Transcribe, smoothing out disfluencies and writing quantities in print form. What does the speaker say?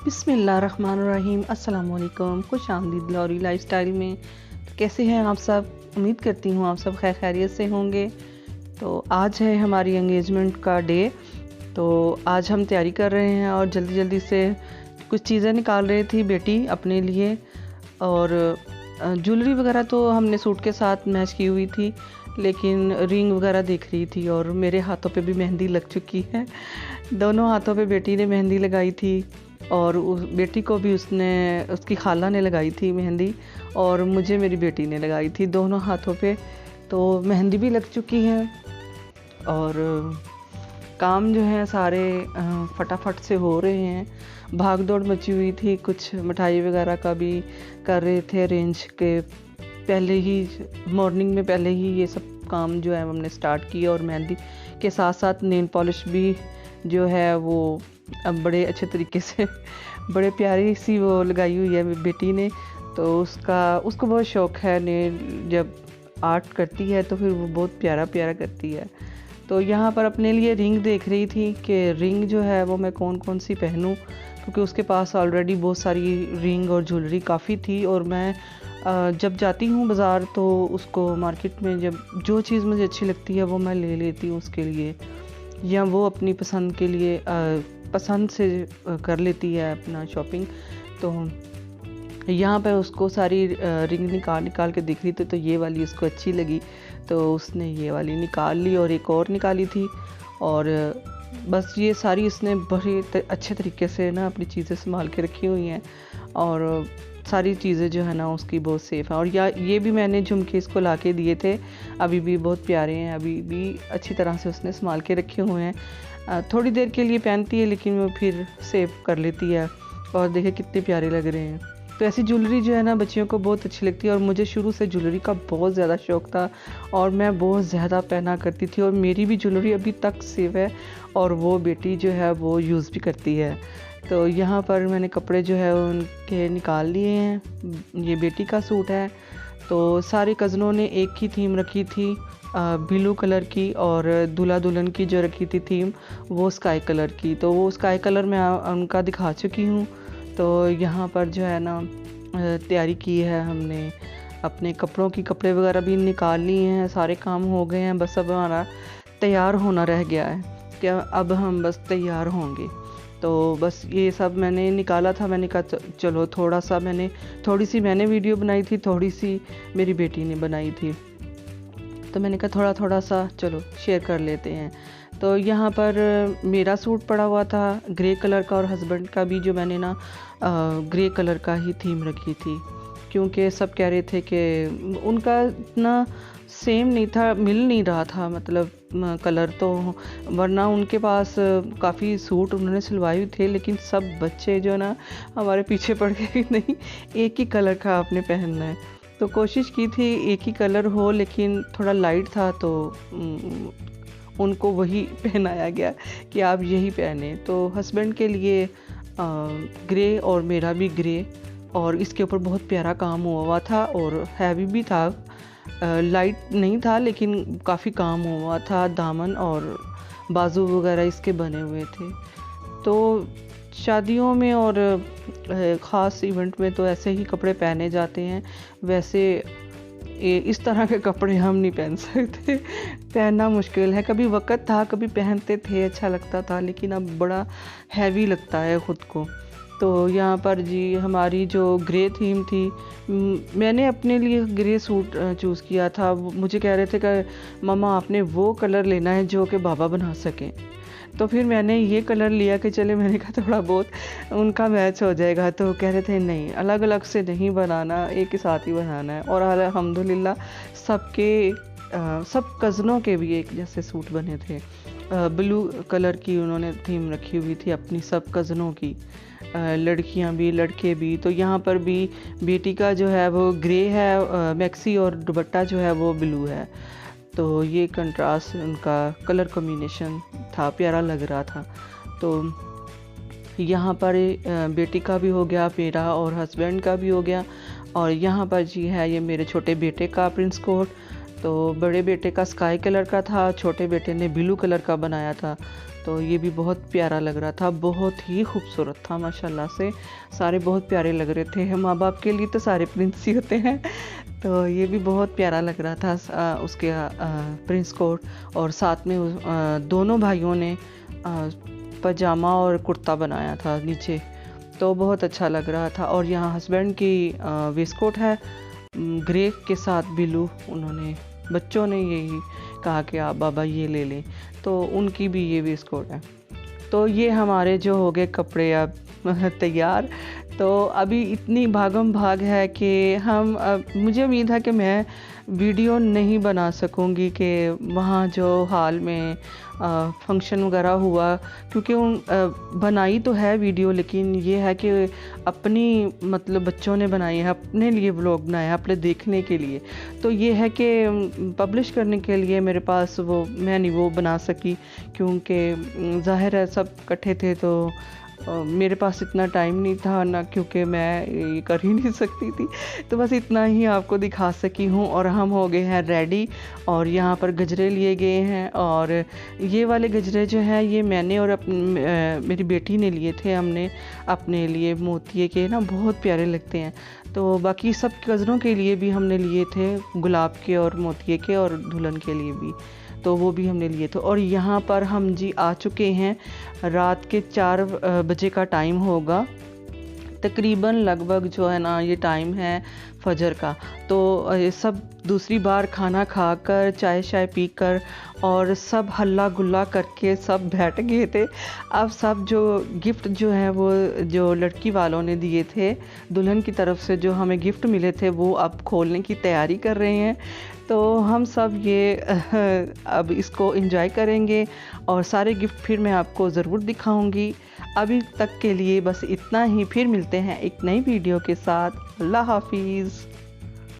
बिस्मिल्लाहिर्रहमानिर्रहीम। अस्सलाम वालेकुम। खुश आमदीद लॉरी लाइफस्टाइल में। तो कैसे हैं आप सब? उम्मीद करती हूँ आप सब खैर खैरियत से होंगे। तो आज है हमारी एंगेजमेंट का डे। तो आज हम तैयारी कर रहे हैं और जल्दी जल्दी से कुछ चीज़ें निकाल रही थी बेटी अपने लिए। और ज्वेलरी वगैरह तो हमने सूट के साथ मैच की हुई थी, लेकिन रिंग वगैरह देख रही थी। और मेरे हाथों पे भी मेहंदी लग चुकी है। दोनों हाथों पे बेटी ने मेहंदी लगाई थी और उस बेटी को भी उसकी खाला ने लगाई थी मेहंदी, और मुझे मेरी बेटी ने लगाई थी दोनों हाथों पे। तो मेहंदी भी लग चुकी है और काम जो है सारे फटाफट से हो रहे हैं। भाग दौड़ मची हुई थी, कुछ मिठाई वगैरह का भी कर रहे थे अरेंज के पहले ही, मॉर्निंग में पहले ही ये सब काम जो है हमने स्टार्ट किया। और मेहंदी के साथ साथ नेल पॉलिश भी जो है वो अब बड़े अच्छे तरीके से बड़े प्यारी सी वो लगाई हुई है बेटी ने। तो उसको बहुत शौक़ है नेल, जब आर्ट करती है तो फिर वो बहुत प्यारा प्यारा करती है। तो यहाँ पर अपने लिए रिंग देख रही थी कि रिंग जो है वो मैं कौन कौन सी पहनूं, क्योंकि उसके पास ऑलरेडी बहुत सारी रिंग और ज्वेलरी काफ़ी थी। और मैं जब जाती हूँ बाज़ार तो उसको मार्केट में जब जो चीज़ मुझे अच्छी लगती है वो मैं ले लेती हूँ उसके लिए, या वो अपनी पसंद के लिए पसंद से कर लेती है अपना शॉपिंग। तो यहाँ पर उसको सारी रिंग निकाल के दिख रही थी, तो ये वाली उसको अच्छी लगी तो उसने ये वाली निकाल ली और एक और निकाली थी। और बस ये सारी उसने बड़े अच्छे तरीके से ना अपनी चीज़ें संभाल के रखी हुई हैं। और सारी चीज़ें जो है ना उसकी बहुत सेफ़ हैं। और ये भी मैंने झुमके इसको ला के दिए थे, अभी भी बहुत प्यारे हैं, अभी भी अच्छी तरह से उसने संभाल के रखे हुए हैं। थोड़ी देर के लिए पहनती है लेकिन वो फिर सेव कर लेती है। और देखिए कितने प्यारे लग रहे हैं। तो ऐसी ज्वेलरी जो है ना बच्चियों को बहुत अच्छी लगती है। और मुझे शुरू से ज्वेलरी का बहुत ज़्यादा शौक़ था और मैं बहुत ज़्यादा पहना करती थी। और मेरी भी ज्वेलरी अभी तक सेव है और वो बेटी जो है वो यूज़ भी करती है। तो यहाँ पर मैंने कपड़े जो है उनके निकाल लिए हैं। ये बेटी का सूट है। तो सारे कज़नों ने एक ही थीम रखी थी, ब्लू कलर की, और दूल्हा दुल्हन की जो रखी थी थीम वो स्काई कलर की। तो वो स्काई कलर मैं उनका दिखा चुकी हूँ। तो यहाँ पर जो है ना तैयारी की है हमने, अपने कपड़ों की कपड़े वगैरह भी निकाल लिए हैं, सारे काम हो गए हैं। बस अब हमारा तैयार होना रह गया है, क्या अब हम बस तैयार होंगे। तो बस ये सब मैंने निकाला था। मैंने कहा चलो थोड़ी सी मैंने वीडियो बनाई थी, थोड़ी सी मेरी बेटी ने बनाई थी। तो मैंने कहा थोड़ा थोड़ा सा चलो शेयर कर लेते हैं। तो यहाँ पर मेरा सूट पड़ा हुआ था ग्रे कलर का, और हस्बैंड का भी जो मैंने ना ग्रे कलर का ही थीम रखी थी, क्योंकि सब कह रहे थे कि उनका ना सेम नहीं था, मिल नहीं रहा था मतलब कलर तो, वरना उनके पास काफ़ी सूट उन्होंने सिलवाए हुए थे। लेकिन सब बच्चे जो ना हमारे पीछे पड़ गए, नहीं एक ही कलर का आपने पहनना है। तो कोशिश की थी एक ही कलर हो, लेकिन थोड़ा लाइट था तो उनको वही पहनाया गया कि आप यही पहने। तो हस्बैंड के लिए ग्रे और मेरा भी ग्रे, और इसके ऊपर बहुत प्यारा काम हुआ था और हैवी भी था, लाइट नहीं था लेकिन काफ़ी काम हुआ था। दामन और बाजू वगैरह इसके बने हुए थे। तो शादियों में और ख़ास इवेंट में तो ऐसे ही कपड़े पहने जाते हैं, वैसे इस तरह के कपड़े हम नहीं पहन सकते, पहनना मुश्किल है। कभी वक़्त था, कभी पहनते थे, अच्छा लगता था, लेकिन अब बड़ा हैवी लगता है ख़ुद को। तो यहाँ पर जी हमारी जो ग्रे थीम थी, मैंने अपने लिए ग्रे सूट चूज़ किया था। मुझे कह रहे थे कि मम्मा आपने वो कलर लेना है जो कि बाबा बना सकें। तो फिर मैंने ये कलर लिया कि चले, मैंने कहा थोड़ा बहुत उनका मैच हो जाएगा। तो कह रहे थे नहीं, अलग अलग से नहीं बनाना, एक ही साथ ही बनाना है। और अल्हम्दुलिल्लाह सब कज़नों के भी एक जैसे सूट बने थे। ब्लू कलर की उन्होंने थीम रखी हुई थी अपनी सब कज़नों की, लड़कियां भी लड़के भी। तो यहाँ पर भी बेटी का जो है वो ग्रे है मैक्सी, और दुपट्टा जो है वो ब्लू है। तो ये कंट्रास्ट उनका कलर कॉम्बिनेशन था, प्यारा लग रहा था। तो यहाँ पर बेटी का भी हो गया, मेरा और हस्बैंड का भी हो गया। और यहाँ पर जी है ये मेरे छोटे बेटे का प्रिंस कोट। तो बड़े बेटे का स्काई कलर का था, छोटे बेटे ने ब्लू कलर का बनाया था। तो ये भी बहुत प्यारा लग रहा था, बहुत ही खूबसूरत था माशाल्लाह से, सारे बहुत प्यारे लग रहे थे। माँ बाप के लिए तो सारे प्रिंस ही होते हैं। तो ये भी बहुत प्यारा लग रहा था उसके प्रिंस कोट। और साथ में दोनों भाइयों ने पजामा और कुर्ता बनाया था नीचे, तो बहुत अच्छा लग रहा था। और यहाँ हस्बैंड की वेस्टकोट है ग्रे के साथ ब्लू, उन्होंने बच्चों ने यही कहा कि आप बाबा ये ले लें, तो उनकी भी ये वेस्टकोट है। तो ये हमारे जो हो गए कपड़े अब तैयार। तो अभी इतनी भागम भाग है कि मुझे उम्मीद है कि मैं वीडियो नहीं बना सकूंगी कि वहाँ जो हाल में फंक्शन वगैरह हुआ, क्योंकि बनाई तो है वीडियो, लेकिन ये है कि अपनी मतलब बच्चों ने बनाई है, अपने लिए व्लॉग बनाया है, अपने देखने के लिए। तो ये है कि पब्लिश करने के लिए मेरे पास मैं नहीं वो बना सकी, क्योंकि जाहिर है सब इकट्ठे थे तो मेरे पास इतना टाइम नहीं था ना, क्योंकि मैं ये कर ही नहीं सकती थी। तो बस इतना ही आपको दिखा सकी हूँ। और हम हो गए हैं रेडी, और यहाँ पर गजरे लिए गए हैं। और ये वाले गजरे जो हैं ये मैंने और मेरी बेटी ने लिए थे, हमने अपने लिए मोतिये के ना, बहुत प्यारे लगते हैं। तो बाकी सब गजरों के लिए भी हमने लिए थे, गुलाब के और मोतिये के, और दुल्हन के लिए भी, तो वो भी हमने लिए थे। और यहाँ पर हम जी आ चुके हैं, रात के 4 बजे का टाइम होगा तकरीबन, लगभग जो है ना ये टाइम है फजर का। तो ये सब दूसरी बार खाना खाकर चाय शाय पीकर और सब हल्ला गुल्ला करके सब बैठ गए थे। अब सब जो गिफ्ट जो है वो जो लड़की वालों ने दिए थे, दुल्हन की तरफ से जो हमें गिफ्ट मिले थे, वो अब खोलने की तैयारी कर रहे हैं। तो हम सब ये अब इसको एंजॉय करेंगे, और सारे गिफ्ट फिर मैं आपको ज़रूर दिखाऊंगी। अभी तक के लिए बस इतना ही, फिर मिलते हैं एक नई वीडियो के साथ। अल्लाह हाफिज़।